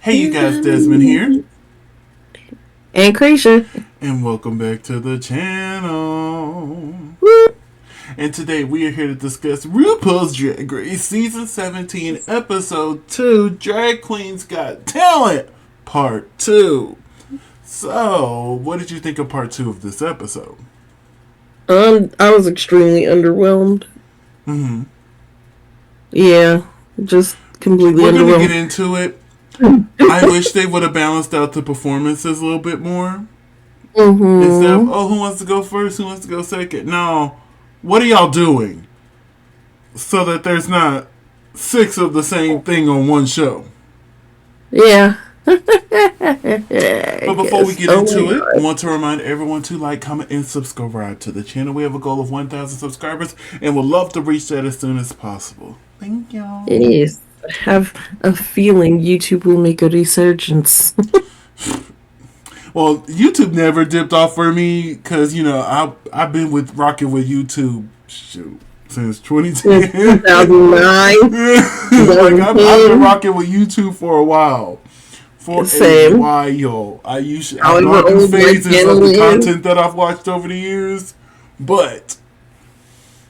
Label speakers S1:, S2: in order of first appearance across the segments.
S1: Hey you guys, Desmond here.
S2: And LaCresha.
S1: And welcome back to the channel.
S2: Woo.
S1: And today we are here to discuss RuPaul's Drag Race Season 17, Episode 2, Drag Queens Got Talent, Part 2. So, what did you think of Part 2 of this episode?
S2: I was extremely underwhelmed.
S1: Mm-hmm.
S2: Yeah, just completely
S1: We're
S2: underwhelmed.
S1: We're going to get into it. I wish they would have balanced out the performances a little bit more.
S2: Mm-hmm.
S1: Instead of, oh, who wants to go first? Who wants to go second? No. What are y'all doing? So that there's not 6 of the same thing on one show.
S2: Yeah.
S1: But before we get into it, I want to remind everyone to like, comment, and subscribe to the channel. We have a goal of 1,000 subscribers and would love to reach that as soon as possible. Thank y'all.
S2: Yes. I have a feeling YouTube will make a resurgence.
S1: Well, YouTube never dipped off for me because, you know, I've been rocking with YouTube since 2010.
S2: 2009.
S1: Like, I've been rocking with YouTube for a while.
S2: Same.
S1: A while. I've gone through phases of the content that I've watched over the years. But,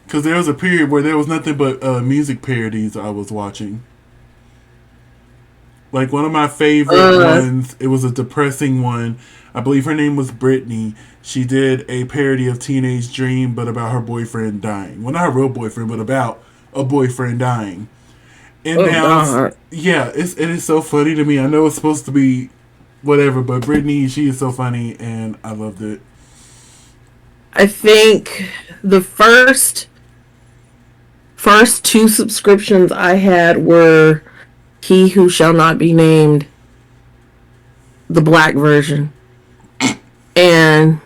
S1: because there was a period where there was nothing but music parodies I was watching. Like, one of my favorite ones, it was a depressing one. I believe her name was Brittany. She did a parody of Teenage Dream, but about her boyfriend dying. Well, not her real boyfriend, but about a boyfriend dying. And now, yeah, it is so funny to me. I know it's supposed to be whatever, but Brittany, she is so funny, and I loved it.
S2: I think the first 2 subscriptions I had were He Who Shall Not Be Named, the black version, and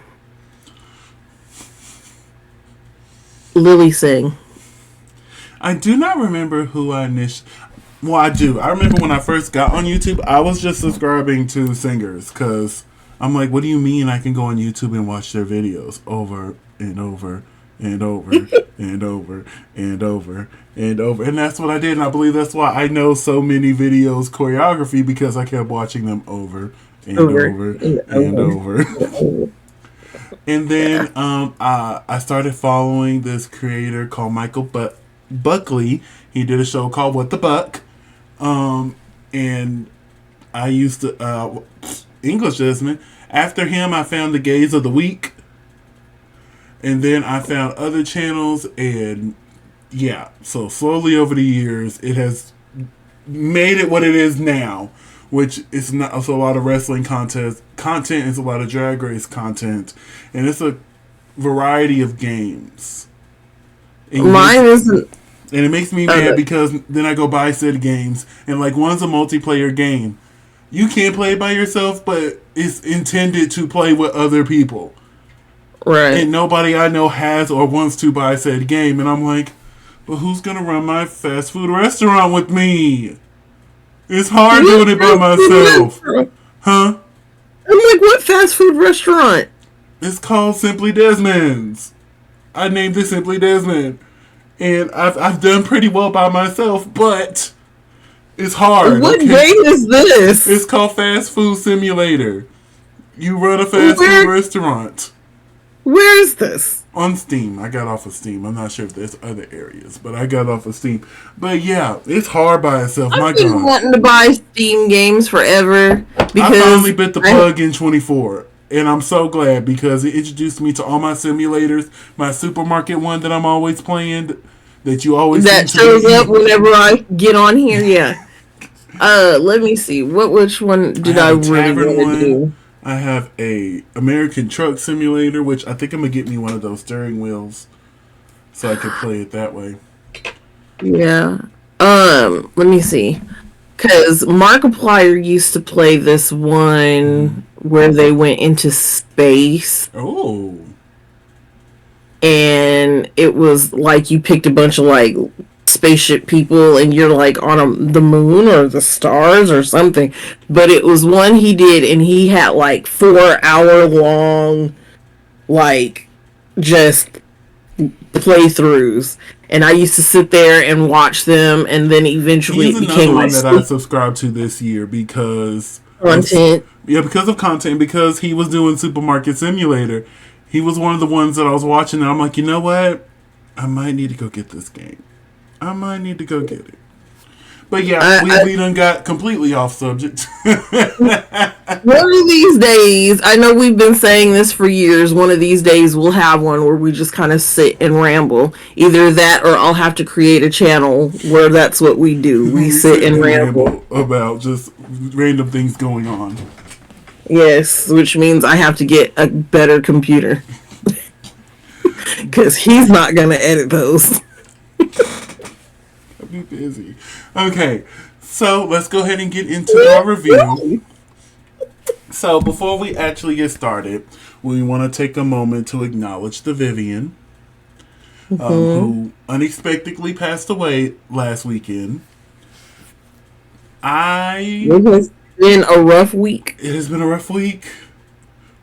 S2: Lily Sing.
S1: I do not remember who I initially... Well, I do. I remember when I first got on YouTube, I was just subscribing to singers, because I'm like, what do you mean I can go on YouTube and watch their videos over and over and over and over and over and over? And that's what I did, and I believe that's why I know so many videos choreography, because I kept watching them over and over and over. And then I started following this creator called Michael Buckley. He did a show called What the Buck. And I used to English Desmond. After him, I found the Gays of the Week. And then I found other channels, and yeah, so slowly over the years, it has made it what it is now, which is not also a lot of wrestling content, is a lot of Drag Race content, and it's a variety of games. And
S2: mine isn't.
S1: And it makes me mad because then I go buy said games, and like, one's a multiplayer game. You can't play it by yourself, but it's intended to play with other people.
S2: Right.
S1: And nobody I know has or wants to buy said game. And I'm like, but who's going to run my fast food restaurant with me? It's hard doing it by myself. Huh?
S2: I'm like, what fast food restaurant?
S1: It's called Simply Desmond's. I named it Simply Desmond. And I've done pretty well by myself, but it's hard.
S2: What game is this?
S1: It's called Fast Food Simulator. You run a fast food restaurant.
S2: Where is this?
S1: On Steam. I got off of Steam. I'm not sure if there's other areas, but I got off of Steam. But yeah, it's hard by itself.
S2: I've been wanting to buy Steam games forever.
S1: I finally bit the plug in 24. And I'm so glad, because it introduced me to all my simulators. My supermarket one that I'm always playing, that you always
S2: that shows up whenever I get on here. Yeah. Let me see. Which one did I really want to do?
S1: I have a American Truck Simulator, which I think I'm gonna get me one of those steering wheels, so I can play it that way.
S2: Yeah. Let me see. Because Markiplier used to play this one where they went into space.
S1: Oh.
S2: And it was like you picked a bunch of like spaceship people and you're like on the moon or the stars or something. But it was one he did, and he had like 4-hour long like just playthroughs. and I used to sit there and watch them, and then eventually
S1: He's
S2: it
S1: another
S2: became my
S1: one that I subscribed to this year because
S2: content.
S1: because of content, because he was doing Supermarket Simulator. He was one of the ones that I was watching, and I'm like, you know what? I might need to go get this game. I might need to go get it. But yeah, we done got completely off subject.
S2: One of these days, I know we've been saying this for years, one of these days we'll have one where we just kind of sit and ramble. Either that or I'll have to create a channel where that's what we do. We sit and ramble
S1: about just random things going on.
S2: Yes, which means I have to get a better computer. Because he's not going to edit those.
S1: I'll be busy. Okay, so let's go ahead and get into our review. So before we actually get started, we want to take a moment to acknowledge the Vivian, who unexpectedly passed away last weekend.
S2: It has been a rough week.
S1: It has been a rough week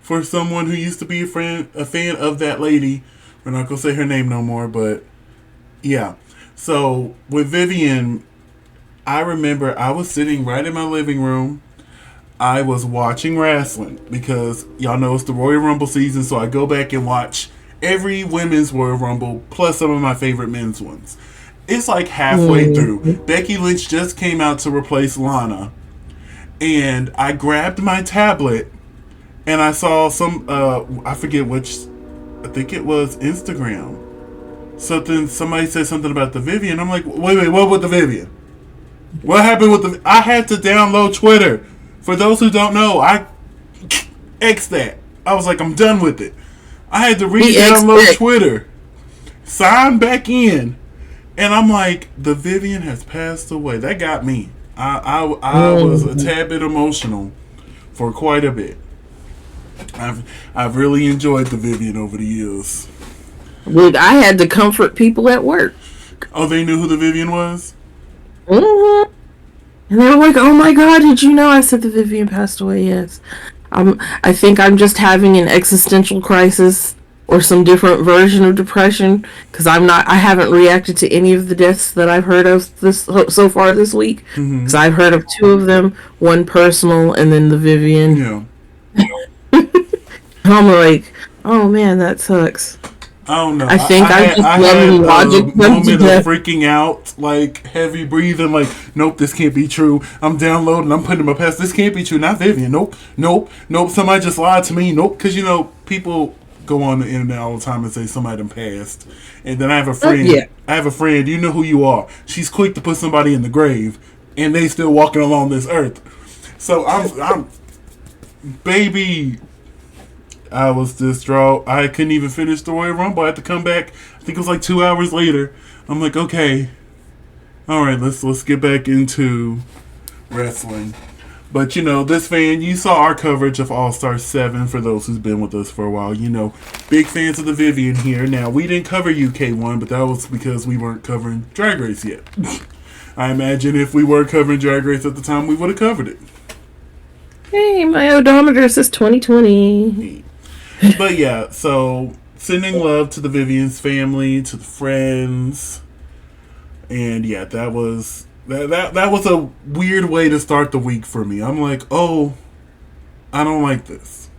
S1: for someone who used to be a fan of that lady. We're not gonna say her name no more, but yeah. So with Vivian, I remember I was sitting right in my living room. I was watching wrestling because y'all know it's the Royal Rumble season, so I go back and watch every women's Royal Rumble plus some of my favorite men's ones. It's like halfway through. Becky Lynch just came out to replace Lana, and I grabbed my tablet and I saw some I forget which, I think it was Instagram. Somebody said something about the Vivian. I'm like, wait, what with the Vivian? What happened with the? I had to download Twitter. For those who don't know, I X that. I was like, I'm done with it. I had to re-download Twitter, sign back in, and I'm like, the Vivian has passed away. That got me. I was a tad bit emotional for quite a bit. I've really enjoyed the Vivian over the years.
S2: Look, I had to comfort people at work.
S1: Oh, they knew who the Vivian was?
S2: Mm-hmm. And they were like, oh my god, did you know? I said the Vivian passed away, yes. I think I'm just having an existential crisis or some different version of depression because I haven't reacted to any of the deaths that I've heard of this so far this week. Because I've heard of 2 of them, one personal and then the Vivian.
S1: Yeah.
S2: I'm like, oh man, that sucks.
S1: I don't know.
S2: I think I just love logic.
S1: Moment of freaking out, like heavy breathing, like nope, this can't be true. I'm downloading, I'm putting in my past. This can't be true. Not Vivian. Nope. Somebody just lied to me. Nope. Because people go on the internet all the time and say somebody done passed, and then I have a friend. I have a friend. You know who you are. She's quick to put somebody in the grave, and they still walking along this earth. So I'm baby. I was distraught. I couldn't even finish the Royal Rumble. I had to come back. I think it was like 2 hours later. I'm like, okay, all right, let's get back into wrestling. But this fan, you saw our coverage of All-Star 7 for those who's been with us for a while. Big fans of the Vivian here. Now, we didn't cover UK1, but that was because we weren't covering Drag Race yet. I imagine if we were covering Drag Race at the time, we would have covered it.
S2: Hey, my odometer says 2020.
S1: But yeah, so sending love to the Vivian's family, to the friends, and yeah, that was a weird way to start the week for me. I'm like, oh, I don't like this.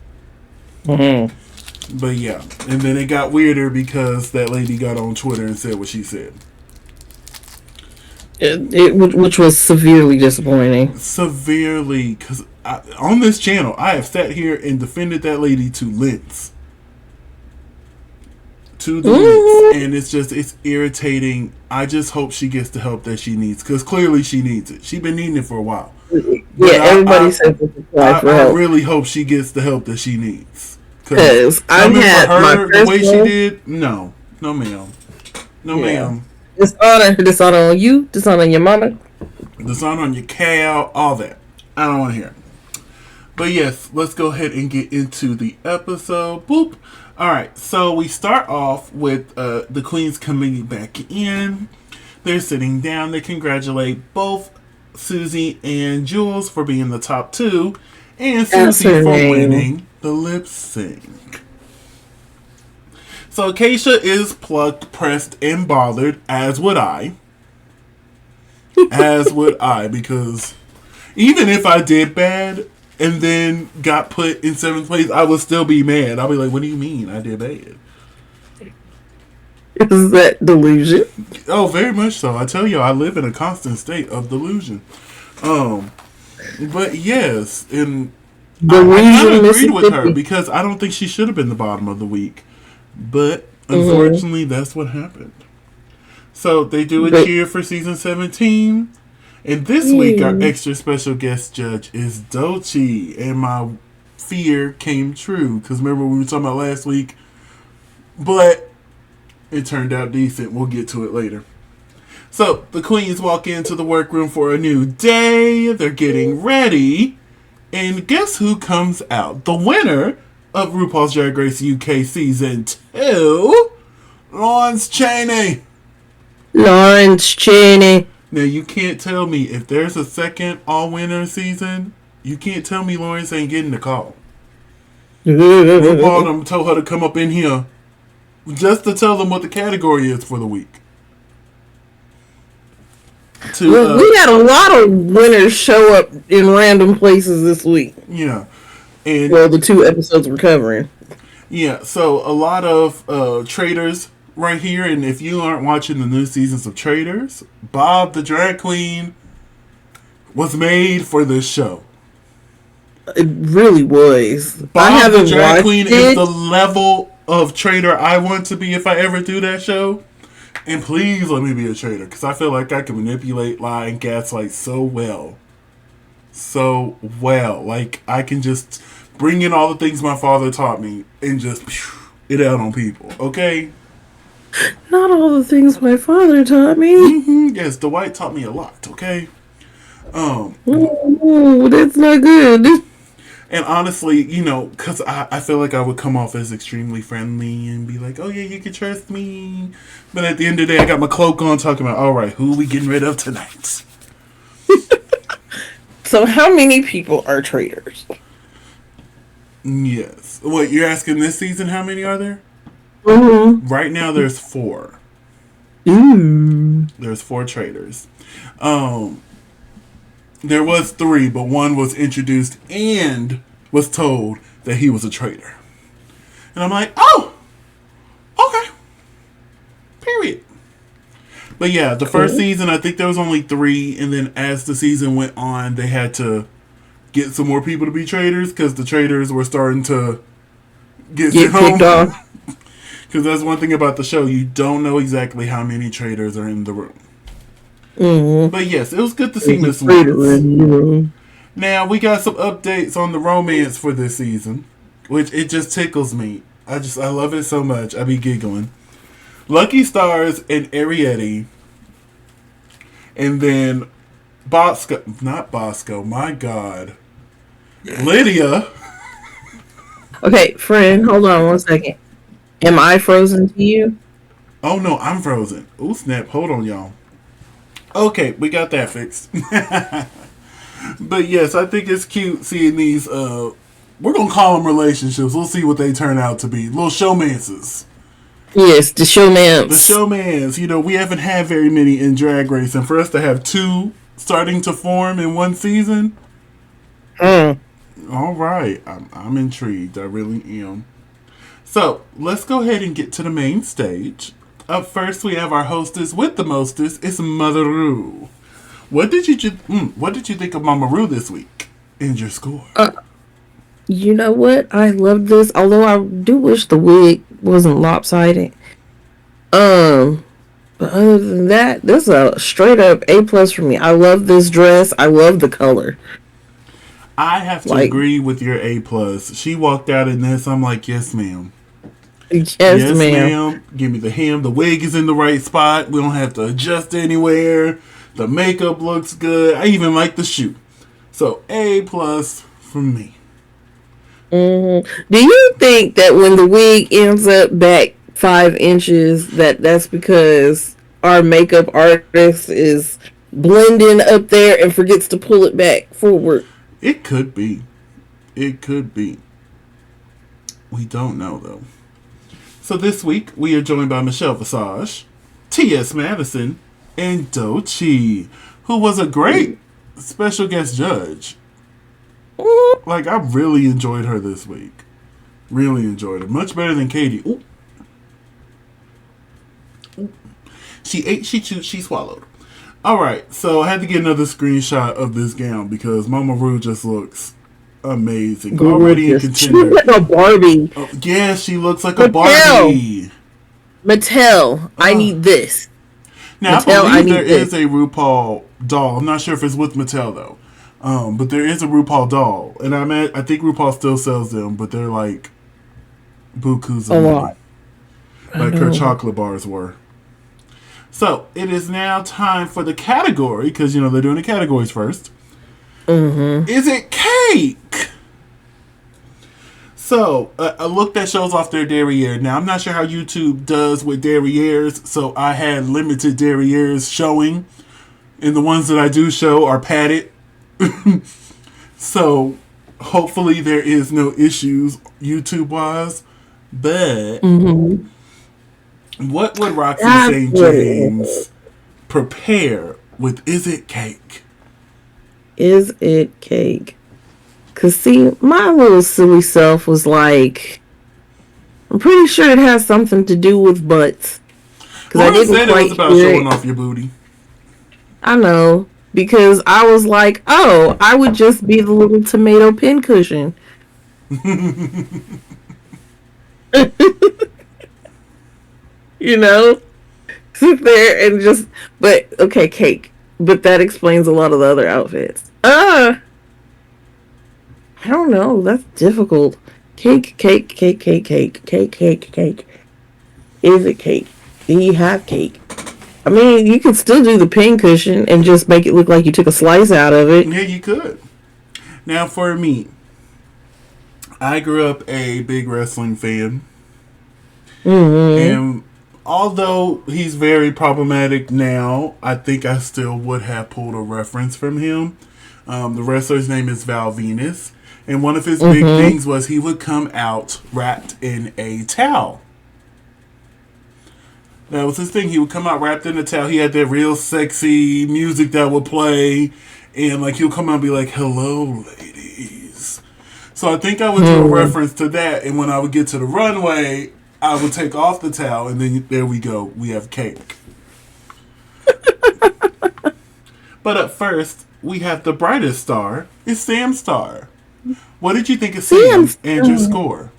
S1: But yeah, and then it got weirder because that lady got on Twitter and said what she said.
S2: Which was severely disappointing.
S1: Severely, because on this channel, I have sat here and defended that lady to Linz. To the Linz. And it's irritating. I just hope she gets the help that she needs, because clearly she needs it. She's been needing it for a while. But
S2: everybody says
S1: I really hope she gets the help that she needs.
S2: Because I've had
S1: her the way she did, no ma'am. No ma'am.
S2: Dishonor on you, dishonor on your mama,
S1: dishonor on your cow, all that. I don't want to hear it. But yes, let's go ahead and get into the episode. Boop. Alright, so we start off with the queens coming back in. They're sitting down. They congratulate both Susie and Jules for being the top 2, and Susie for winning the lip sync. So Acacia is plucked, pressed, and bothered, as would I. As would I, because even if I did bad and then got put in 7th place, I would still be mad. I'll be like, what do you mean I did bad?
S2: Is that delusion?
S1: Oh, very much so. I tell you, I live in a constant state of delusion. But yes, and I kind of agreed with her because I don't think she should have been the bottom of the week. But unfortunately, that's what happened. So they do a cheer for season 17. And this week, our extra special guest judge is Dolce. And my fear came true. Because remember, we were talking about last week. But it turned out decent. We'll get to it later. So the queens walk into the workroom for a new day. They're getting ready. And guess who comes out? The winner of RuPaul's Drag Race UK Season 2, Lawrence Chaney.
S2: Lawrence Chaney.
S1: Now, you can't tell me if there's a second all-winner season, you can't tell me Lawrence ain't getting the call. RuPaul told her to come up in here just to tell them what the category is for the week.
S2: We had a lot of winners show up in random places this week.
S1: Yeah. And
S2: well, the 2 episodes we're covering.
S1: Yeah, so a lot of Traitors right here, and if you aren't watching the new seasons of Traitors, Bob the Drag Queen was made for this show.
S2: It really was.
S1: Bob the Drag Queen is the level of traitor I want to be if I ever do that show. And please let me be a traitor, because I feel like I can manipulate, lie, and gaslight so well. So well. Like, I can just bring in all the things my father taught me and just it out on people, okay?
S2: Not all the things my father taught me.
S1: Mm-hmm. Yes, Dwight taught me a lot, okay?
S2: That's not good.
S1: And honestly, you know, because I feel like I would come off as extremely friendly and be like, oh yeah, you can trust me. But at the end of the day, I got my cloak on talking about, all right, who are we getting rid of tonight?
S2: So how many people are traitors?
S1: Yes. What, you're asking this season how many are there?
S2: Mm-hmm.
S1: Right now, there's 4.
S2: Ooh.
S1: There's 4 traitors. There was 3, but one was introduced and was told that he was a traitor. And I'm like, oh, okay. Period. But yeah, the first season, I think there was only 3, and then as the season went on, they had to get some more people to be traitors because the traitors were starting to get sent
S2: kicked
S1: home.
S2: off.
S1: Because that's one thing about the show, you don't know exactly how many traitors are in the room.
S2: Mm-hmm.
S1: But yes, it was good to see Miss Lawrence. Now, we got some updates on the romance for this season, which it just tickles me. I love it so much. I be giggling. Lucky Stars and Ariete. And then not Bosco, my God. Lydia.
S2: Okay, friend, hold on 1 second. Am I frozen to you?
S1: Oh no, I'm frozen. Ooh, snap. Hold on, y'all. Okay, we got that fixed. But yes, I think it's cute seeing these, we're going to call them relationships. We'll see what they turn out to be. Little showmances.
S2: Yes, the showmans.
S1: The showmans. You know, we haven't had very many in Drag Race. And for us to have 2 starting to form in one season. All right. I'm intrigued. I really am. So, let's go ahead and get to the main stage. Up first, we have our hostess with the mostest. It's Mother Ru. What did you think of Mama Ru this week? And your score?
S2: You know what? I love this. Although I do wish the wig wasn't lopsided. But other than that, this is a straight up A+ for me. I love this dress. I love the color.
S1: I have to agree with your A+. She walked out in this. I'm like, yes, ma'am.
S2: Yes, ma'am.
S1: Give me the hem. The wig is in the right spot. We don't have to adjust anywhere. The makeup looks good. I even like the shoe. So A+ from me.
S2: Mm-hmm. Do you think that when the wig ends up back 5 inches, that's because our makeup artist is blending up there and forgets to pull it back forward?
S1: It could be. It could be. We don't know, though. So this week we are joined by Michelle Visage, T.S. Madison, and Dochi, who was a great special guest judge. Like, I really enjoyed her this week. Really enjoyed her. Much better than Katie. Ooh. She ate, she chewed, she swallowed. Alright, so I had to get another screenshot of this gown because Mama Ru just looks amazing.
S2: Gorgeous.
S1: Already in
S2: She
S1: contender.
S2: looks like a Barbie.
S1: Oh, yeah, she looks like a Barbie.
S2: Mattel, I need this.
S1: Now,
S2: Mattel,
S1: I believe
S2: I need
S1: there is a RuPaul doll. I'm not sure if it's with Mattel, though. But there is a RuPaul doll. And I think RuPaul still sells them, but they're like bukus of money. Like her chocolate bars were. So, it is now time for the category, because, you know, they're doing the categories first.
S2: Mm-hmm.
S1: Is it cake? So, a look that shows off their derriere. Now, I'm not sure how YouTube does with derrieres, so I had limited derrieres showing. And the ones that I do show are padded. So, hopefully there is no issues YouTube-wise. But, what would Roxy St. James prepare with Is It Cake?
S2: Is it cake? Because, see, my little silly self was like, I'm pretty sure it has something to do with butts. Because I didn't
S1: said
S2: quite
S1: it was about
S2: hear
S1: showing
S2: it.
S1: off your booty.
S2: I know. Because I was like, oh, I would just be the little tomato pincushion. You know? Sit there and just... But, okay, cake. But that explains a lot of the other outfits. I don't know. That's difficult. Cake, cake, cake, cake, cake, cake, cake, cake. Is it cake? Do you have cake? I mean, you could still do the pincushion and just make it look like you took a slice out of it.
S1: Yeah, you could. Now, for me, I grew up a big wrestling fan. And although he's very problematic now, I think I still would have pulled a reference from him. The wrestler's name is Val Venus. And one of his big things was he would come out wrapped in a towel. That was his thing. He would come out wrapped in a towel. He had that real sexy music that would play. And like he'll come out and be like, hello, ladies. So I think I would do a reference to that. And when I would get to the runway, I would take off the towel. And then there we go. We have cake. But up first, we have the brightest star. It's Sam Star. What did you think of Sam and your score?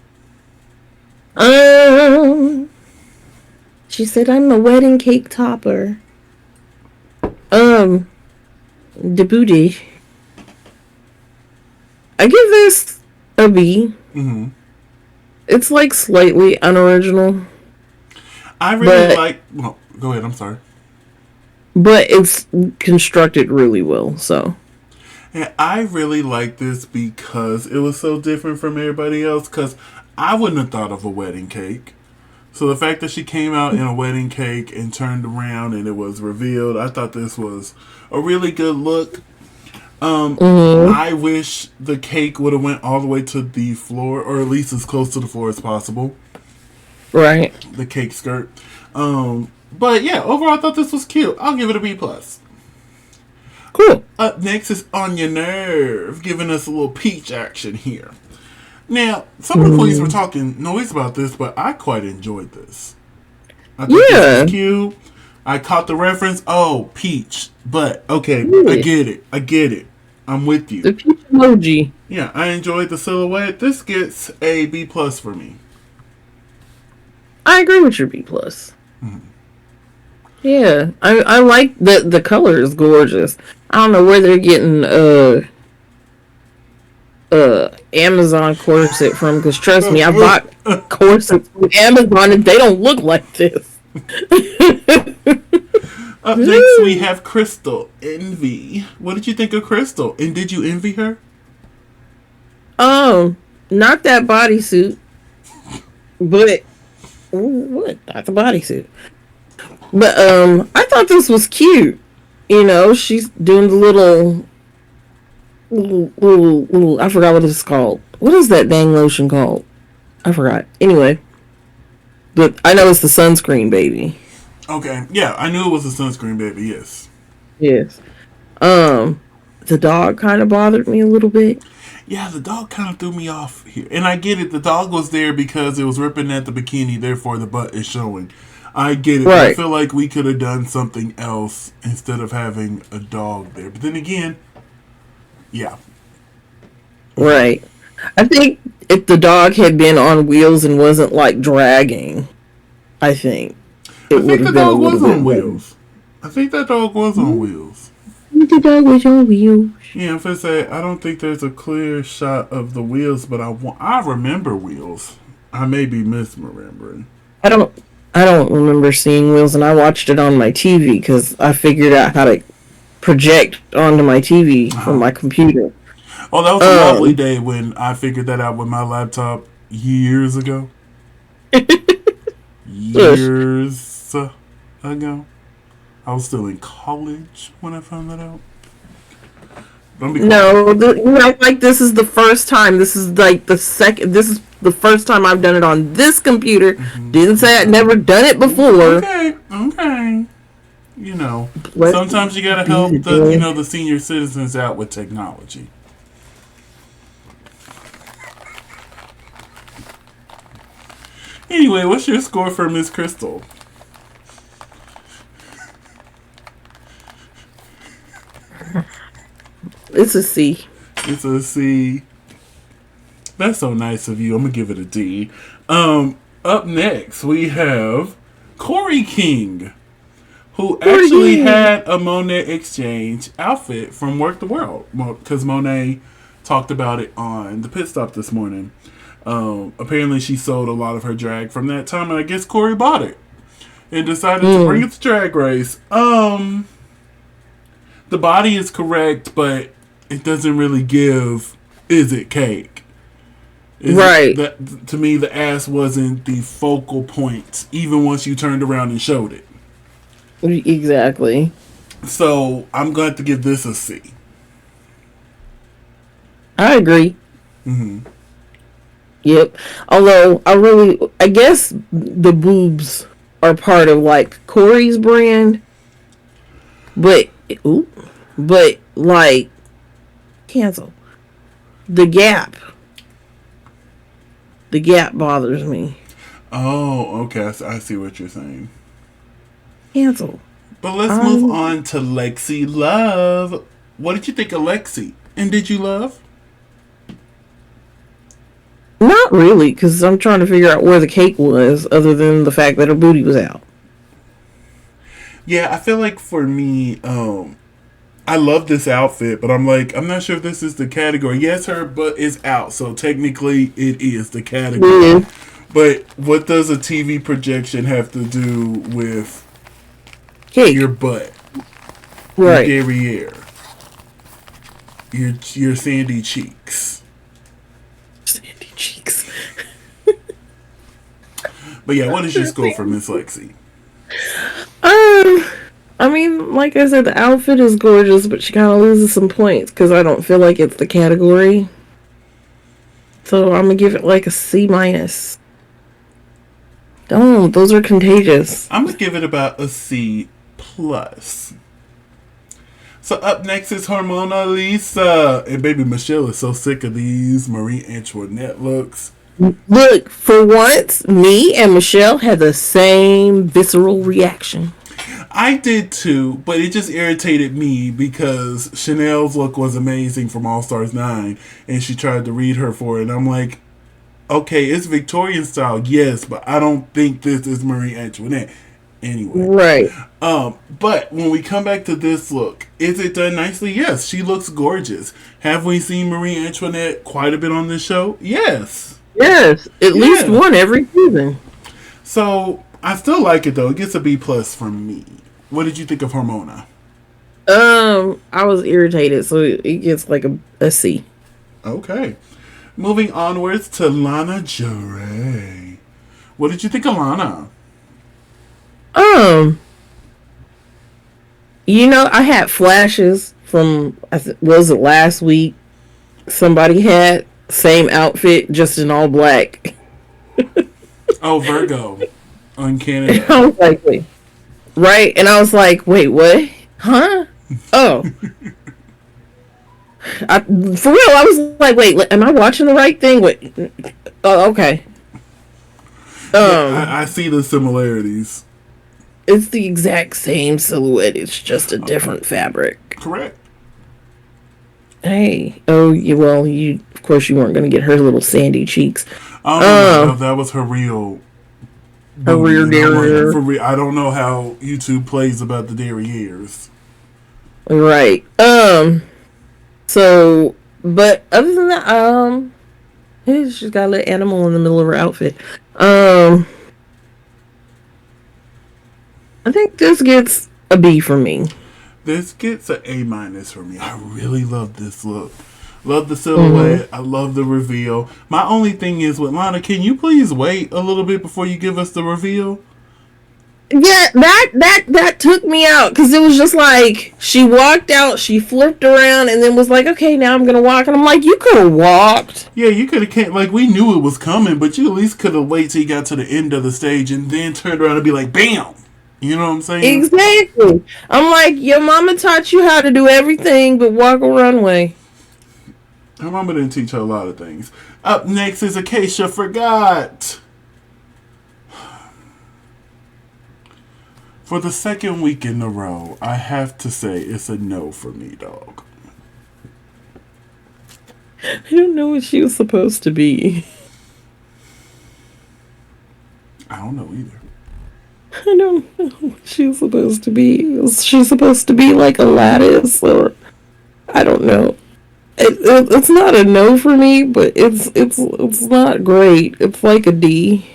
S2: She said I'm a wedding cake topper. The booty. I give this a B. It's like slightly unoriginal.
S1: I really like. Well, go ahead. I'm sorry.
S2: But it's constructed really well, so.
S1: And I really like this because it was so different from everybody else. Because I wouldn't have thought of a wedding cake. So the fact that she came out in a wedding cake and turned around and it was revealed, I thought this was a really good look. I wish the cake would have went all the way to the floor, or at least as close to the floor as possible.
S2: Right.
S1: The cake skirt. But yeah, overall I thought this was cute. I'll give it a B+.
S2: Cool.
S1: Up next is On Your Nerve, giving us a little peach action here. Now, some of the queens were talking noise about this, but I quite enjoyed this. I thought this was cute. I caught the reference. Oh, peach. But, okay, I get it. I'm with you.
S2: The peach emoji.
S1: Yeah, I enjoyed the silhouette. This gets a B+ for me.
S2: I agree with your B+. Yeah, I like the color is gorgeous. I don't know where they're getting Amazon corset from, because trust me, I bought corsets from Amazon and they don't look like this.
S1: Up next we have Crystal Envy. What did you think of Crystal? And did you envy her?
S2: Not that bodysuit, but what? Not the bodysuit. But I thought this was cute. You know, she's doing the little I forgot what it's called. What is that dang lotion called? I forgot. Anyway, But I know it's the sunscreen baby.
S1: Okay, yeah, I knew it was a sunscreen baby. Yes.
S2: Yes. Um, the dog kind of bothered me a little bit.
S1: Yeah, the dog kind of threw me off here, and I get it. The dog was there because it was ripping at the bikini, therefore the butt is showing. I get it, but I
S2: Right.
S1: feel like we could have done something else instead of having a dog there. But then again, yeah,
S2: Right. I think if the dog had been on wheels and wasn't like dragging, I think
S1: I
S2: it would
S1: think the
S2: have been a
S1: dog
S2: little
S1: was on
S2: bit better.
S1: wheels. I think that dog was on wheels.
S2: The dog was on wheels.
S1: Yeah, if I say I don't think there's a clear shot of the wheels, but I remember wheels. I may be misremembering.
S2: I don't. I don't remember seeing wheels, and I watched it on my TV because I figured out how to project onto my TV from my computer.
S1: Oh, that was a lovely
S2: Um,
S1: day when I figured that out with my laptop years ago.
S2: Shush.
S1: Years ago. I was still in college when I found that out. Don't be quiet.
S2: No, like this is the first time. This is like the second. This is the first time I've done it on this computer. Didn't say I'd never done it before.
S1: Okay, okay. You know,
S2: Let
S1: sometimes you gotta
S2: be
S1: help the
S2: there.
S1: the senior citizens out with technology. Anyway, what's your score for Miss Crystal?
S2: It's a C.
S1: It's a C. That's so nice of you. I'm gonna give it a D. Up next we have Corey King, who actually
S2: Corgi.
S1: had a Monet Exchange outfit from Work the World because Monet talked about it on the pit stop this morning. Apparently, she sold a lot of her drag from that time, and I guess Corey bought it and decided to bring it to Drag Race. The body is correct, but it doesn't really give. Is it cake?
S2: Right.
S1: That to me, the ass wasn't the focal point, even once you turned around and showed it.
S2: Exactly.
S1: So I'm going to give this a C.
S2: I agree. Yep. Although I guess the boobs are part of like Corey's brand, but ooh, but like cancel the gap. The gap bothers me.
S1: Oh, okay. I see what you're saying.
S2: Cancel.
S1: But let's move on to Lexi Love. What did you think of Lexi? And did you love?
S2: Not really, because I'm trying to figure out where the cake was, other than the fact that her booty was out.
S1: Yeah, I feel like for me, I love this outfit, but I'm like, I'm not sure if this is the category. Yes, her butt is out, so technically it is the category.
S2: Yeah.
S1: But what does a TV projection have to do with
S2: Cake.
S1: your butt,
S2: Right.
S1: your derriere, your sandy cheeks?
S2: Sandy cheeks.
S1: But yeah, what is your score for Miss Lexi?
S2: Um, I mean, like I said, the outfit is gorgeous, but she kind of loses some points because I don't feel like it's the category. So I'm gonna give it like a C minus. Don't. Those are contagious.
S1: I'm gonna give it about a C plus. So up next is Hormona Lisa. And baby Michelle is so sick of these Marie Antoinette looks.
S2: Look, for once, me and Michelle had the same visceral reaction.
S1: I did too, but it just irritated me because Chanel's look was amazing from All Stars 9 and she tried to read her for it. And I'm like, okay, it's Victorian style, yes, but I don't think this is Marie Antoinette. Anyway.
S2: Right.
S1: But when we come back to this look, is it done nicely? Yes, she looks gorgeous. Have we seen Marie Antoinette quite a bit on this show? Yes.
S2: Yes, at least
S1: Yeah.
S2: one every season.
S1: So I still like it though. It gets a B plus from me. What did you think of Hormona?
S2: I was irritated, so it gets like a C.
S1: Okay. Moving onwards to Lana Jure. What did you think of Lana?
S2: Um, I had flashes from was it last week? Somebody had same outfit, just in all black.
S1: Oh, Virgo. Uncanny.
S2: I was like, wait, right? And I was like, wait, what? Huh? Oh, for real. I was like, wait, am I watching the right thing? Wait, oh, okay.
S1: Yeah,
S2: Um,
S1: I see the similarities.
S2: it's the exact same silhouette. It's just a different fabric.
S1: Correct.
S2: Hey, oh, well, you of course you weren't going to get her little sandy cheeks.
S1: Oh no,
S2: Um,
S1: that was her real
S2: her
S1: booty,
S2: rear
S1: and I'm like,
S2: derriere.
S1: for real, I don't know how YouTube plays about the derrieres.
S2: Right. So, but other than that, she's got a little animal in the middle of her outfit. Um, I think this gets a B for me.
S1: This gets an A- for me. I really love this look. Love the
S2: Mm-hmm.
S1: silhouette. I love the reveal. My only thing is with Lana, can you please wait a little bit before you give us the reveal?
S2: Yeah, that took me out because it was just like she walked out, she flipped around, and then was like, "Okay, now I'm gonna walk." And I'm like, "You could have walked."
S1: Yeah, you could have came, like, we knew it was coming, but you at least could have waited till you got to the end of the stage and then turned around and be like, bam! You know what I'm saying?
S2: Exactly. I'm like, your mama taught you how to do everything but walk a runway.
S1: Her mama didn't teach her a lot of things. Up next is Acacia Forgot. For the second week in a row, I have to say it's a no for me, dog.
S2: I don't know what she was supposed to be.
S1: I don't know either.
S2: I don't know what she was supposed to be. Was she supposed to be like a lattice, or I don't know. It's not a no for me, but it's not great. It's like a D.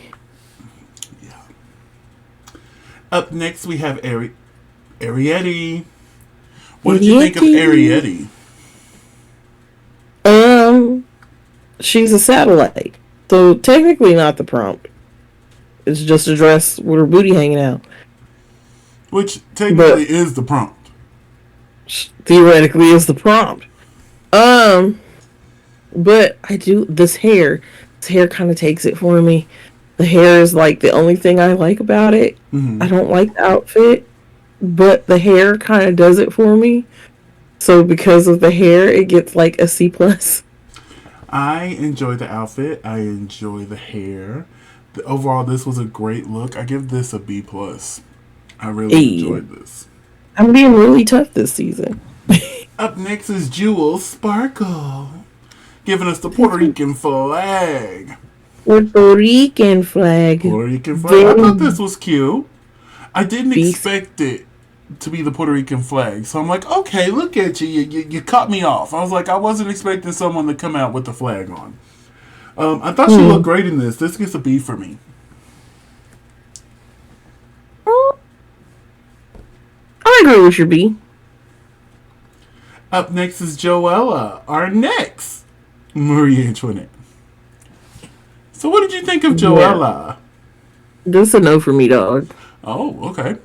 S1: Yeah. Up next, we have Arietti. What did you think of Arietti?
S2: She's a satellite, so technically not the prompt. It's just a dress with her booty hanging out.
S1: Which technically is the prompt.
S2: Theoretically is the prompt. But I do this hair. This hair kind of takes it for me. The hair is like the only thing I like about it.
S1: Mm-hmm.
S2: I don't like the outfit, but the hair kind of does it for me. So because of the hair, it gets like a C plus.
S1: I enjoy the outfit. I enjoy the hair. Overall, this was a great look. I give this a B plus. I really enjoyed this.
S2: I'm being really tough this season.
S1: Up next is Jewel Sparkle, giving us the Puerto Rican flag.
S2: Puerto Rican flag.
S1: Puerto Rican flag. I thought this was cute. I didn't expect it to be the Puerto Rican flag. So I'm like, okay, look at you. You cut me off. I was like, I wasn't expecting someone to come out with the flag on. I thought she looked great in this. This gets a B for me.
S2: I agree with your B.
S1: Up next is Joella, our next Marie Antoinette. So what did you think of Joella?
S2: Yeah. This is a no for me, dog.
S1: Oh, okay.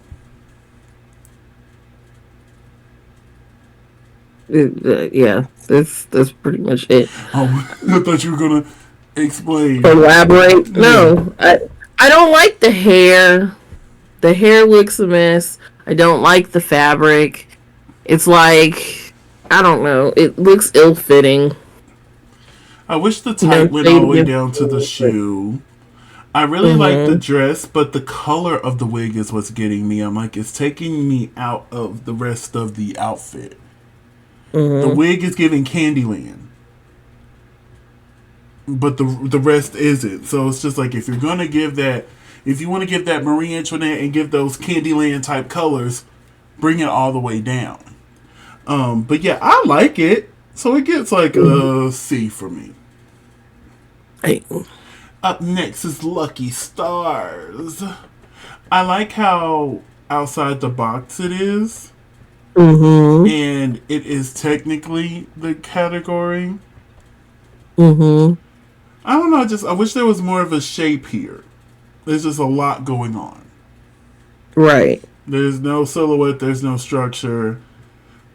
S2: Yeah, that's pretty much it.
S1: Oh, I thought you were gonna explain.
S2: Elaborate? No, I don't like the hair. The hair looks a mess. I don't like the fabric. It's like, I don't know. It looks ill-fitting.
S1: I wish the tight went all the way down to the shoe. I really like the dress, but the color of the wig is what's getting me. I'm like, it's taking me out of the rest of the outfit. The wig is giving Candyland, but the rest isn't. So it's just like, if you're gonna give that, if you want to give that Marie Antoinette and give those Candyland type colors, bring it all the way down. But yeah, I like it. So it gets like a C for me.
S2: Hey.
S1: Up next is Lucky Stars. I like how outside the box it is. And it is technically the category. I don't know, I wish there was more of a shape here. There's just a lot going on.
S2: Right.
S1: There's no silhouette, there's no structure.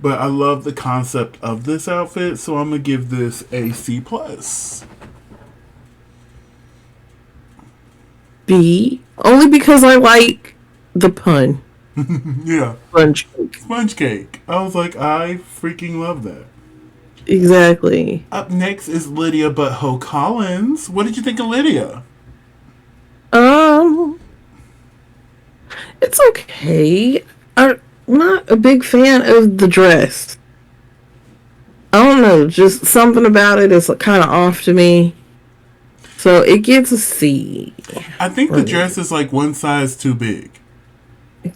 S1: But I love the concept of this outfit, so I'm gonna give this a C plus.
S2: B, only because I like the pun.
S1: Yeah.
S2: Sponge cake.
S1: Sponge cake. I was like, I freaking love that.
S2: Exactly.
S1: Up next is Lydia Butthole Collins. What did you think of Lydia?
S2: Um, it's okay. I'm not a big fan of the dress. I don't know, just something about it is kind of off to me. So it gets a C
S1: I think
S2: for
S1: the
S2: me.
S1: dress is like one size too big.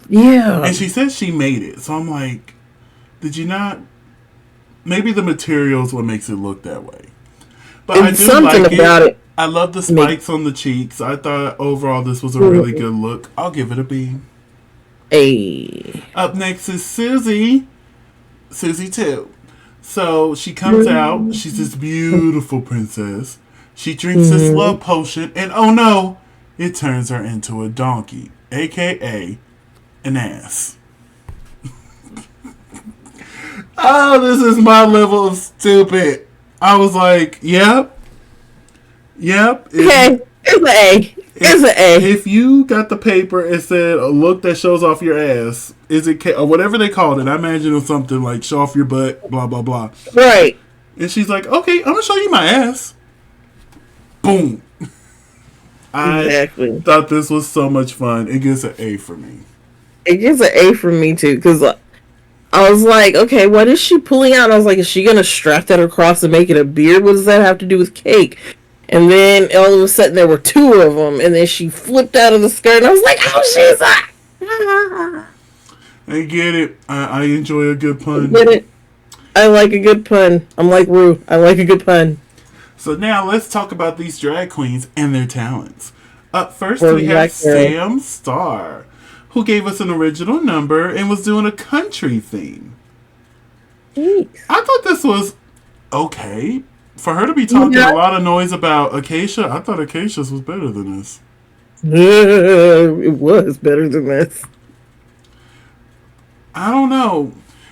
S2: Yeah.
S1: And she says she made it. So I'm like, did you not? Maybe the material is what makes it look that way. But I
S2: And
S1: do
S2: something
S1: like
S2: about
S1: it.
S2: it
S1: I love the
S2: makes
S1: spikes on the cheeks. I thought overall this was a really good look. I'll give it a B.
S2: a.
S1: Up next is Susie. Susie too. So she comes out. She's this beautiful princess. She drinks this
S2: Mhm.
S1: love potion, and oh no, it turns her into a donkey, aka an ass. Oh, this is my level of stupid. I was like, yep, yep.
S2: Okay, it's an A. It's an A.
S1: If you got the paper and said a look that shows off your ass, is it or whatever they called it? I imagine it was something like show off your butt, blah blah blah.
S2: Right.
S1: And she's like, okay, I'm gonna show you my ass. Boom. I
S2: Exactly.
S1: thought this was so much fun. It gets an A for me.
S2: It gets an A from me too, because I was like, okay, what is she pulling out? And I was like, is she gonna strap that across and make it a beard? What does that have to do with cake? And then all of a sudden there were two of them, and then she flipped out of the skirt, and I was like, oh, she's a.
S1: I get it. I enjoy a good pun.
S2: Get it? I like a good pun. I'm like Rue. I like a good pun.
S1: So now let's talk about these drag queens and their talents. Up first,
S2: Or
S1: we have
S2: Black Girl.
S1: Sam Starr, who gave us an original number and was doing a country theme.
S2: Thanks.
S1: I thought this was okay. For her to be talking
S2: Yeah.
S1: a lot of noise about Acacia, I thought Acacia's was better than this.
S2: It was better than this.
S1: I don't know.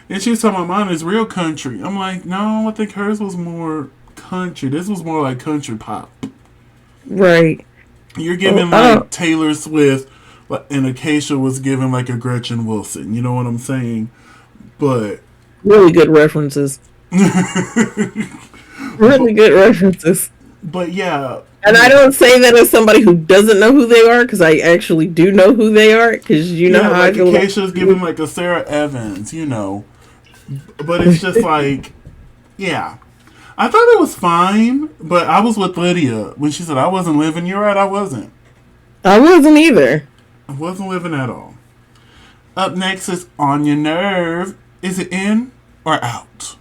S1: And she was talking about mine is real country. I'm like, no, I think hers was more country. This was more like country pop.
S2: Right.
S1: You're giving
S2: Oh,
S1: like Taylor Swift, and Acacia was giving like a Gretchen Wilson. You know what I'm saying? But
S2: really good references. Really good references.
S1: but yeah,
S2: And I don't say that as somebody who doesn't know who they are, because I actually do know who they are, because you know
S1: yeah,
S2: how I
S1: like
S2: feel.
S1: Acacia's giving like a Sarah Evans, you know. But it's just like, yeah. I thought it was fine, but I was with Lydia when she said I wasn't living. You're right, I wasn't.
S2: I wasn't either.
S1: I wasn't living at all. Up next is On Your Nerve. Is it in or out?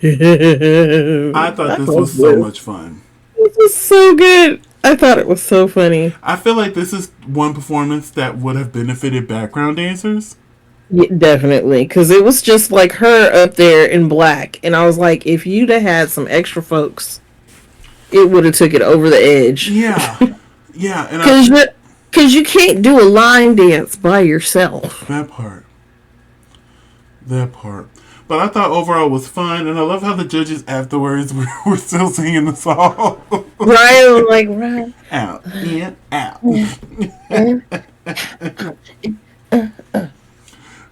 S1: I thought this was so much fun.
S2: This was so good. I thought it was so funny.
S1: I feel like this is one performance that would have benefited background dancers.
S2: Yeah, definitely, because it was just like her up there in black, and I was like, if you'd have had some extra folks, it would have took it over the edge.
S1: Yeah, yeah, and
S2: Because you can't do a line dance by yourself.
S1: that part. But I thought overall it was fun, and I love how the judges afterwards were still singing the song.
S2: Right? I was like, right.
S1: Out, in, out.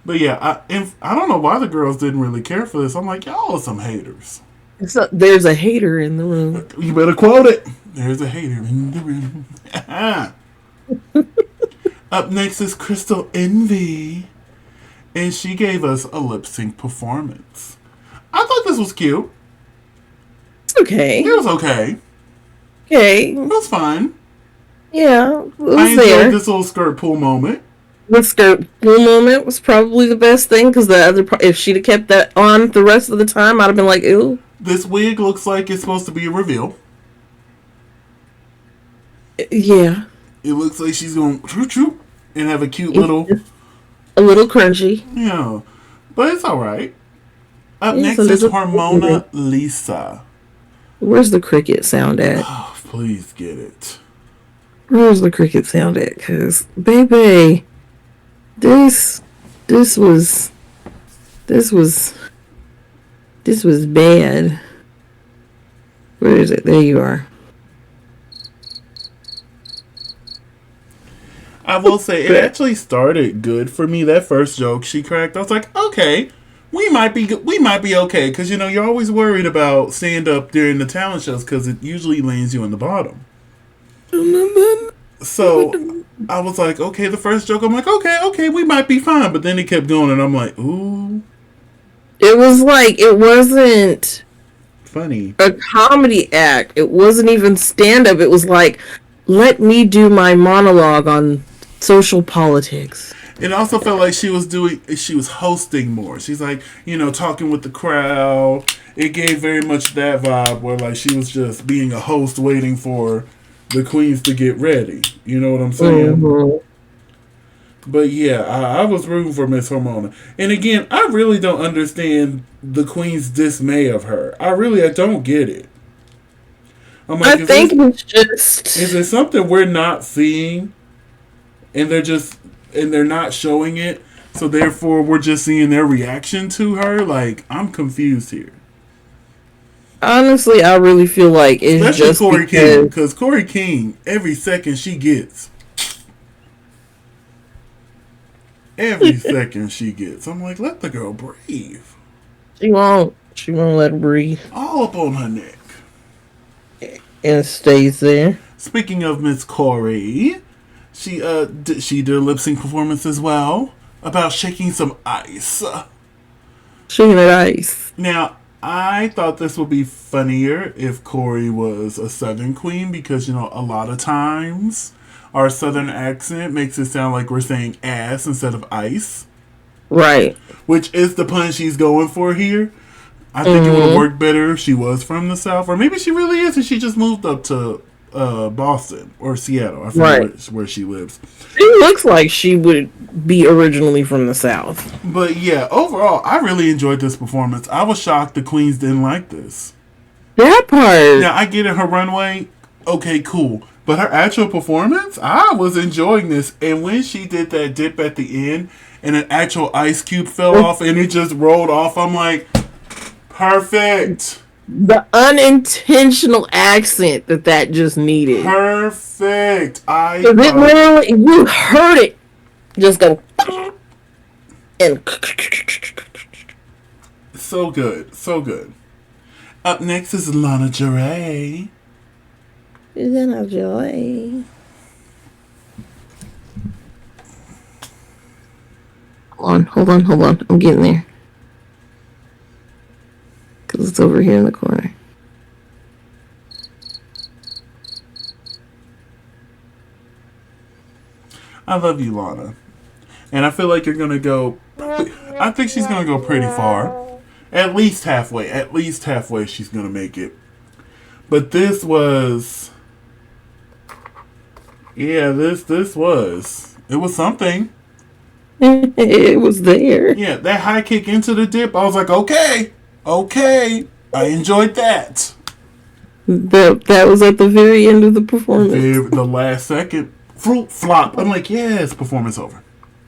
S1: But yeah, I don't know why the girls didn't really care for this. I'm like, y'all are some haters.
S2: So, there's a hater in the room.
S1: You better quote it. There's a hater in the room. Up next is Crystal Envy, and she gave us a lip sync performance. I thought this was cute.
S2: It's okay.
S1: It was okay.
S2: Okay.
S1: It was fine.
S2: Yeah, it was
S1: I enjoyed
S2: there.
S1: this little skirt pull moment.
S2: The skirt pull moment was probably the best thing, because the other part, if she'd have kept that on the rest of the time, I'd have been like, ew.
S1: This wig looks like it's supposed to be a reveal.
S2: Yeah.
S1: It looks like she's going to choo choo and have a cute little,
S2: A little crunchy.
S1: yeah. But it's all right. Up
S2: It's
S1: next
S2: a
S1: is
S2: little
S1: Harmona Lisa.
S2: Where's the cricket sound at?
S1: Oh, please get it.
S2: Where's the cricket sound at? Because, baby, this was bad. Where is it? There you are.
S1: I will say it actually started good for me. That first joke she cracked, I was like, okay, we might be okay, because you're always worried about stand up during the talent shows because it usually lands you in the bottom. So I was like, okay, the first joke, I'm like, okay, we might be fine. But then it kept going, and I'm like, ooh,
S2: It was like, it wasn't
S1: funny.
S2: a comedy act. It wasn't even stand up. It was like, let me do my monologue on social politics.
S1: It also felt like she was hosting more. She's like, talking with the crowd. It gave very much that vibe where like she was just being a host waiting for the queens to get ready. You know what I'm saying?
S2: Mm-hmm.
S1: But yeah, I was rooting for Miss Hormona. And again, I really don't understand the queen's dismay of her. I don't get it. I'm like,
S2: I think it's just...
S1: is it something we're not seeing? And they're not showing it, so therefore we're just seeing their reaction to her? Like, I'm confused here.
S2: Honestly, I really feel like it's
S1: especially
S2: just
S1: Corey King, because Corey King, every second she gets, I'm like, let the girl breathe.
S2: She won't let her breathe.
S1: All up on her neck.
S2: And it stays there.
S1: Speaking of Miss Corey, she did a lip sync performance as well about shaking some ice.
S2: Shaking that ice.
S1: Now, I thought this would be funnier if Corey was a Southern queen because, a lot of times our Southern accent makes it sound like we're saying ass instead of ice.
S2: Right.
S1: Which is the pun she's going for here. I think it would have worked better if she was from the South. Or maybe she really is and she just moved up to Boston or Seattle. I forget where she lives.
S2: She looks like she would be originally from the South.
S1: But yeah, overall, I really enjoyed this performance. I was shocked the queens didn't like this.
S2: That part.
S1: Now, I get it, her runway, okay, cool. But her actual performance, I was enjoying this. And when she did that dip at the end and an actual ice cube fell off and it just rolled off, I'm like, perfect.
S2: The unintentional accent that just needed.
S1: Perfect.
S2: You heard it. Just go. And.
S1: So good. So good. Up next is Lana Del
S2: Lana Joy. Hold on. I'm getting there. Because it's over here in the corner.
S1: I love you, Lana. And I feel like you're going to go... I think she's going to go pretty far. At least halfway. At least halfway she's going to make it. But this was... Yeah, this was... It was something.
S2: It was there.
S1: Yeah, that high kick into the dip, I was like, okay, I enjoyed that.
S2: That was at the very end of the performance.
S1: The last second, fruit flop. I'm like, yes, performance over.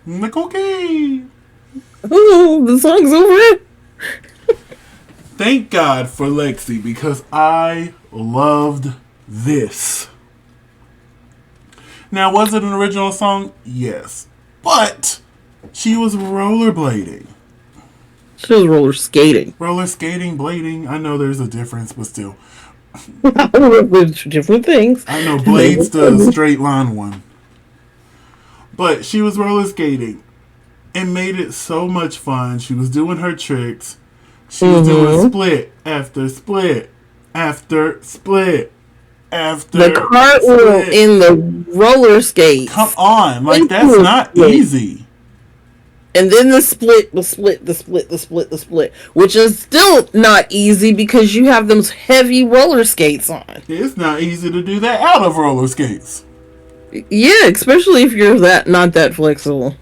S1: I'm like, okay.
S2: Oh, the song's over.
S1: Thank God for Lexi because I loved this. Now, was it an original song? Yes. But she was rollerblading.
S2: She was roller skating.
S1: Roller skating, blading. I know there's a difference, but still.
S2: With different things.
S1: I know blade's the straight line one. But she was roller skating. It made it so much fun. She was doing her tricks. She was doing split after split after split after
S2: the cartwheel in the roller skates.
S1: Come on, like that's not easy.
S2: And then the split, which is still not easy because you have those heavy roller skates on.
S1: It's not easy to do that out of roller skates.
S2: Yeah, especially if you're not that flexible.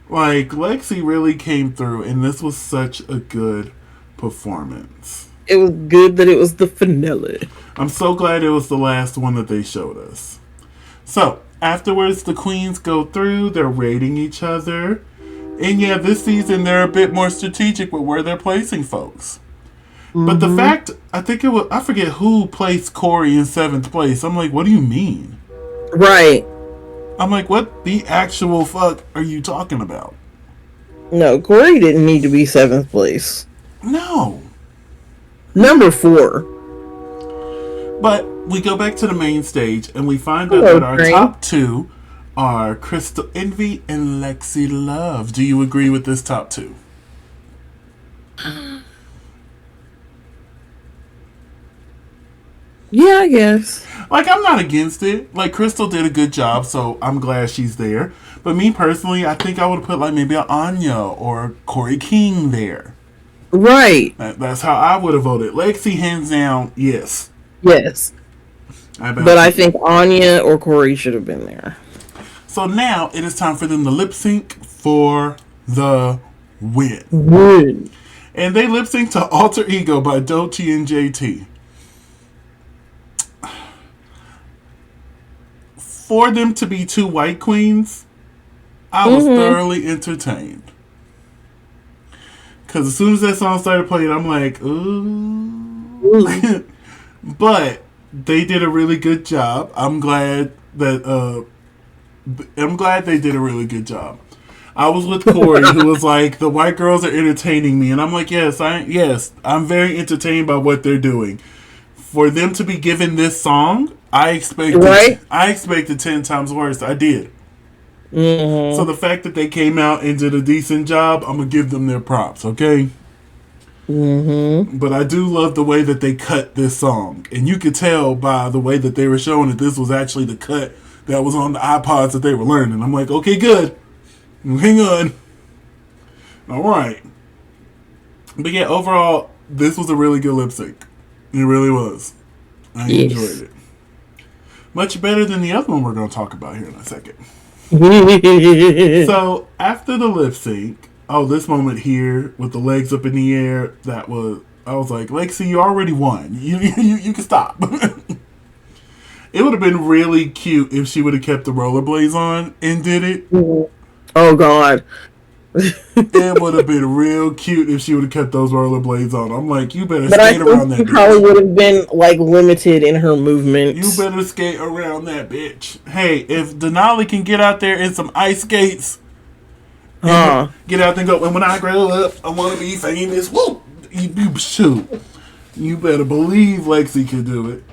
S1: Like, Lexi really came through, and this was such a good performance.
S2: It was good that it was the finale.
S1: I'm so glad it was the last one that they showed us. So, afterwards, the queens go through, they're rating each other. And yeah, this season, they're a bit more strategic with where they're placing folks. Mm-hmm. But the fact, I forget who placed Corey in 7th place. I'm like, what do you mean?
S2: Right.
S1: I'm like, what the actual fuck are you talking about?
S2: No, Corey didn't need to be 7th place.
S1: No.
S2: Number 4.
S1: But we go back to the main stage and we find out
S2: Hello,
S1: that our
S2: Train.
S1: top 2 are Crystal Envy and Lexi Love. Do you agree with this top 2?
S2: Yeah, I guess.
S1: Like, I'm not against it. Like, Crystal did a good job, so I'm glad she's there. But me personally, I think I would have put like maybe an Anya or Corey King there.
S2: Right.
S1: That's how I would have voted. Lexi, hands down, yes.
S2: Yes. But I think Anya or Corey should have been there.
S1: So now it is time for them to lip sync for the win.
S2: Win.
S1: And they lip sync to Alter Ego by Doechii and JT. For them to be 2 white queens, I was thoroughly entertained. Because as soon as that song started playing, I'm like, ooh. But they did a really good job. I'm glad they did a really good job. I was with Corey, who was like, the white girls are entertaining me. And I'm like, yes, I'm very entertained by what they're doing. For them to be given this song, I expected 10 times worse. I did.
S2: Mm-hmm.
S1: So the fact that they came out and did a decent job, I'm going to give them their props, okay?
S2: Mm-hmm.
S1: But I do love the way that they cut this song. And you could tell by the way that they were showing that this was actually the cut that was on the iPods that they were learning. I'm like, okay, good. Hang on. All right. But yeah, overall, this was a really good lip sync. It really was. I enjoyed it. Much better than the other one we're going to talk about here in a second. So, after the lip sync, this moment here with the legs up in the air, I was like, Lexi, you already won. You can stop. It would have been really cute if she would have kept the rollerblades on and did it.
S2: Oh, God.
S1: It would have been real cute if she would have kept those rollerblades on. I'm like, you better skate around that bitch.
S2: Probably would have been like limited in her movements.
S1: You better skate around that bitch. Hey, if Denali can get out there in some ice skates, get out there and go, and when I grow up, I want to be famous. Woo! Shoot. You better believe Lexi can do it.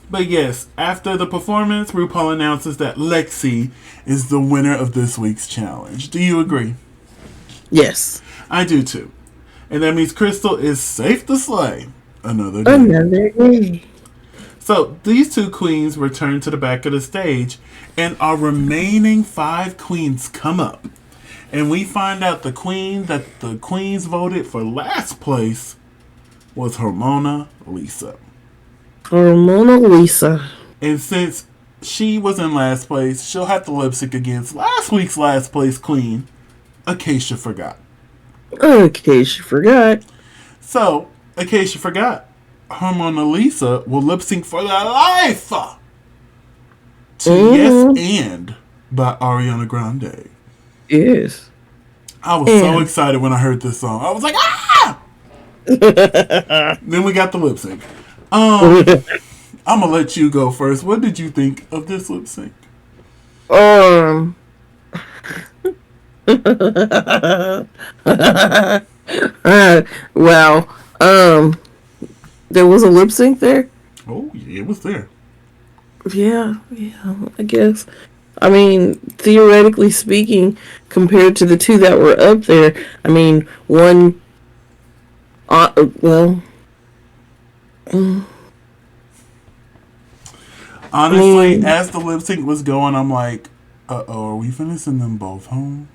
S1: But yes, after the performance, RuPaul announces that Lexi is the winner of this week's challenge. Do you agree?
S2: Yes.
S1: I do too. And that means Crystal is safe to slay another day. So these 2 queens return to the back of the stage, and our remaining 5 queens come up. And we find out the queen that the queens voted for last place was Hormona Lisa.
S2: Hormona Lisa.
S1: And since she was in last place, she'll have to lip sync against last week's last place queen, Acacia Forgot.
S2: Acacia Forgot.
S1: So, Acacia Forgot, Hormona Lisa will lip sync for the life to Yes and by Ariana Grande.
S2: Yes.
S1: I was so excited when I heard this song. I was like, ah! Then we got the lip sync. I'm gonna let you go first. What did you think of this lip sync?
S2: Well, there was a lip sync there.
S1: Oh, yeah, it was there.
S2: Yeah, I guess. I mean, theoretically speaking, compared to the 2 that were up there, I mean, one.
S1: Honestly, as the lip sync was going, I'm like, are we finna send them both home?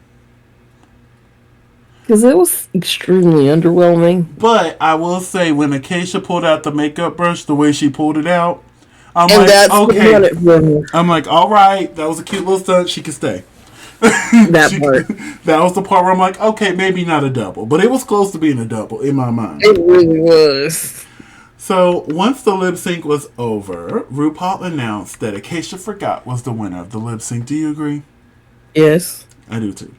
S2: Because it was extremely underwhelming.
S1: But I will say, when Acacia pulled out the makeup brush, the way she pulled it out, I'm like, all right, that was a cute little stunt. She can stay. That was the part where I'm like, okay, maybe not a double, but it was close to being a double in my mind.
S2: It really was.
S1: So once the lip sync was over, RuPaul announced that Acacia Forgot was the winner of the lip sync. Do you agree?
S2: Yes.
S1: I do too.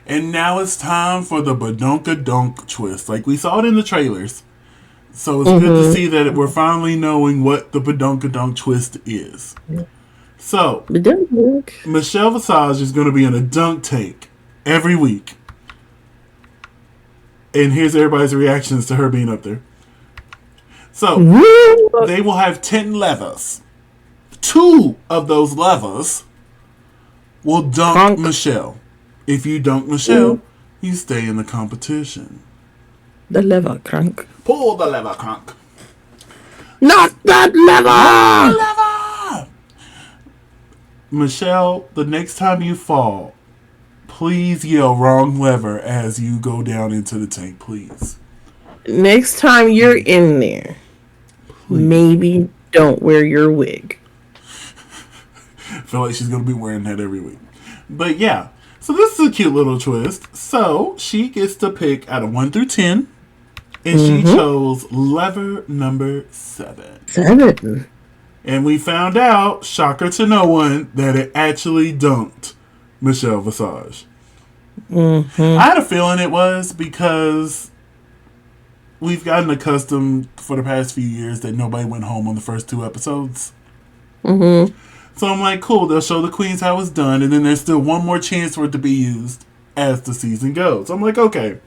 S1: And now it's time for the badonkadonk twist. Like we saw it in the trailers. So it's good to see that we're finally knowing what the badonkadonk twist is. So,
S2: It doesn't work.
S1: Michelle Visage is going to be in a dunk tank every week. And here's everybody's reactions to her being up there. So, they will have 10 levers. 2 of those levers will dunk Michelle. If you dunk Michelle, you stay in the competition.
S2: The lever crank.
S1: Pull the lever, Kronk.
S2: Not that lever!
S1: Lever! Michelle, the next time you fall, please yell wrong lever as you go down into the tank, please.
S2: Next time you're in there, maybe don't wear your wig.
S1: I feel like she's going to be wearing that every week. But yeah, so this is a cute little twist. So she gets to pick out of 1 through 10. And she chose lever number 7.
S2: 7.
S1: And we found out, shocker to no one, that it actually dunked Michelle Visage. I had a feeling it was because we've gotten accustomed for the past few years that nobody went home on the first 2 episodes. So I'm like, cool, they'll show the queens how it's done, and then there's still one more chance for it to be used as the season goes. I'm like, okay.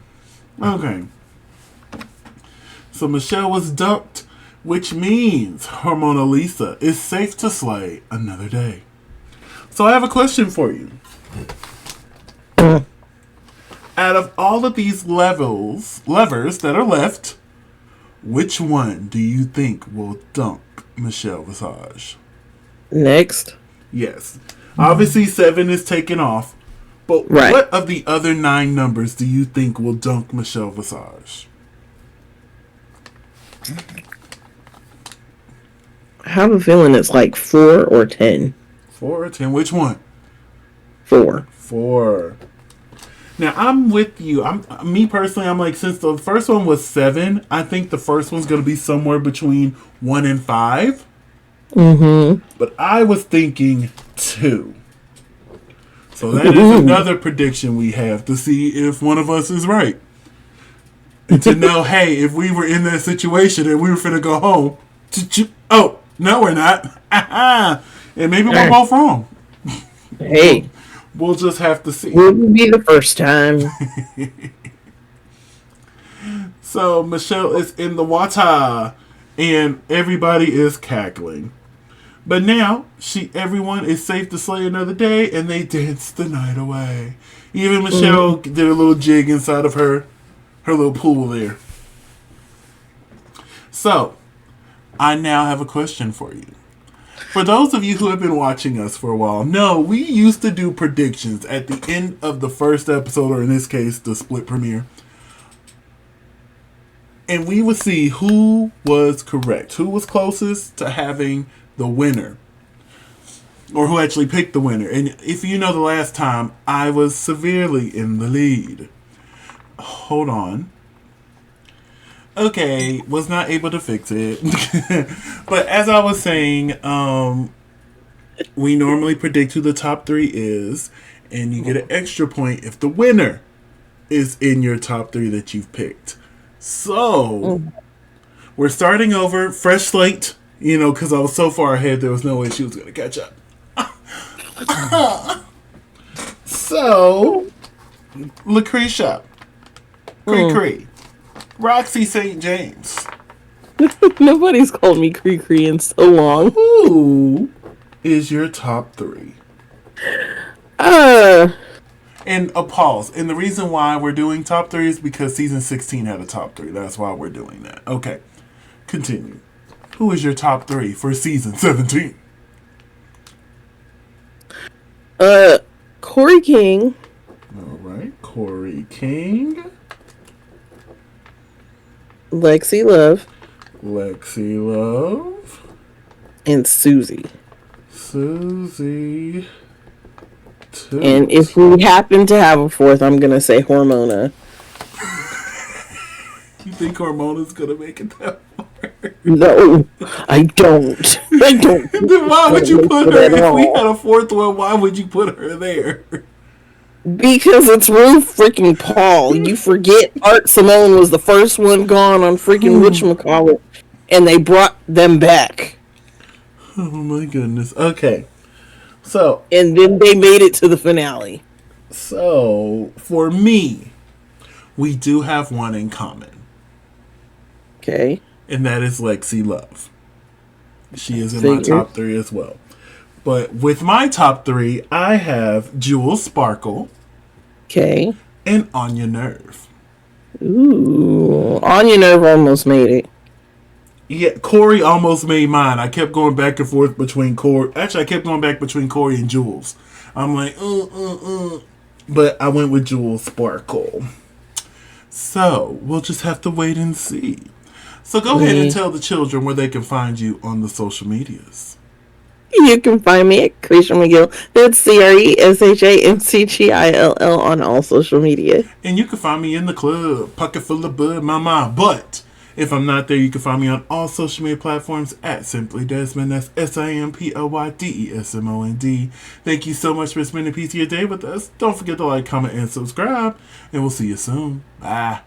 S1: So Michelle was dunked, which means her Mona Lisa is safe to slay another day. So I have a question for you. Out of all of these levers that are left, which one do you think will dunk Michelle Visage?
S2: Next.
S1: Yes. Obviously 7 is taken off, but what of the other 9 numbers do you think will dunk Michelle Visage?
S2: I have a feeling it's like 4 or 10.
S1: 4 or 10? Which one?
S2: 4.
S1: 4. Now, I'm with you. Me personally, I'm like, since the first one was 7, I think the first one's going to be somewhere between 1 and 5. But I was thinking 2. So that is another prediction we have to see if one of us is right. And to know, hey, if we were in that situation and we were finna go home, oh, no, we're not. And maybe we're both wrong.
S2: Hey.
S1: We'll just have to see.
S2: Wouldn't be the first time.
S1: So, Michelle is in the water, and everybody is cackling. But now, everyone is safe to slay another day, and they dance the night away. Even Michelle did a little jig inside of her little pool there. So, I now have a question for you. For those of you who have been watching us for a while, no, we used to do predictions at the end of the first episode, or in this case, the split premiere. And we would see who was correct, who was closest to having the winner, or who actually picked the winner. And if you know the last time, I was severely in the lead. Hold on. Okay, was not able to fix it. But as I was saying, we normally predict who the top 3 is, and you get an extra point if the winner is in your top 3 that you've picked. So, we're starting over, fresh slate, because I was so far ahead, there was no way she was going to catch up. So, LaCresha, Cree, Roxy St. James.
S2: Nobody's called me Cree in so long.
S1: Who is your top 3? And a pause. And the reason why we're doing top 3 is because season 16 had a top 3. That's why we're doing that. Okay. Continue. Who is your top 3 for season 17?
S2: Corey King.
S1: All right. Corey King.
S2: Lexi Love. And Susie.
S1: Susie.
S2: And if we happen to have a 4th, I'm going to say Hormona.
S1: You think Hormona's going to make it that far?
S2: No, I don't.
S1: Then why would you put her, if we had a 4th one, why would you put her there?
S2: Because it's Ru freaking Paul. You forget Art Simone was the first one gone on freaking whatchamacallit, and they brought them back.
S1: Oh my goodness. Okay. So,
S2: And then they made it to the finale.
S1: so for me, we do have one in common,
S2: Okay.
S1: and that is Lexi Love. She is in my
S2: Figure.
S1: top three as well. But with my top three, I have Jewel Sparkle
S2: Okay.
S1: and Anya Nerve.
S2: Ooh. Anya Nerve almost made it.
S1: Yeah, Corey almost made mine. I kept going back and forth between Corey. Actually, I kept going back between Corey and Jules. I'm like, but I went with Jewel Sparkle. So we'll just have to wait and see. So go ahead and tell the children where they can find you on the social medias.
S2: You can find me at Cresha McGill. That's CRESHAMCGILL on all social media.
S1: And you can find me in the club, pocket full of bud, mama. But if I'm not there, you can find me on all social media platforms at Simply Desmond. That's SIMPLYDESMOND. Thank you so much for spending a piece of your day with us. Don't forget to like, comment, and subscribe. And we'll see you soon. Bye.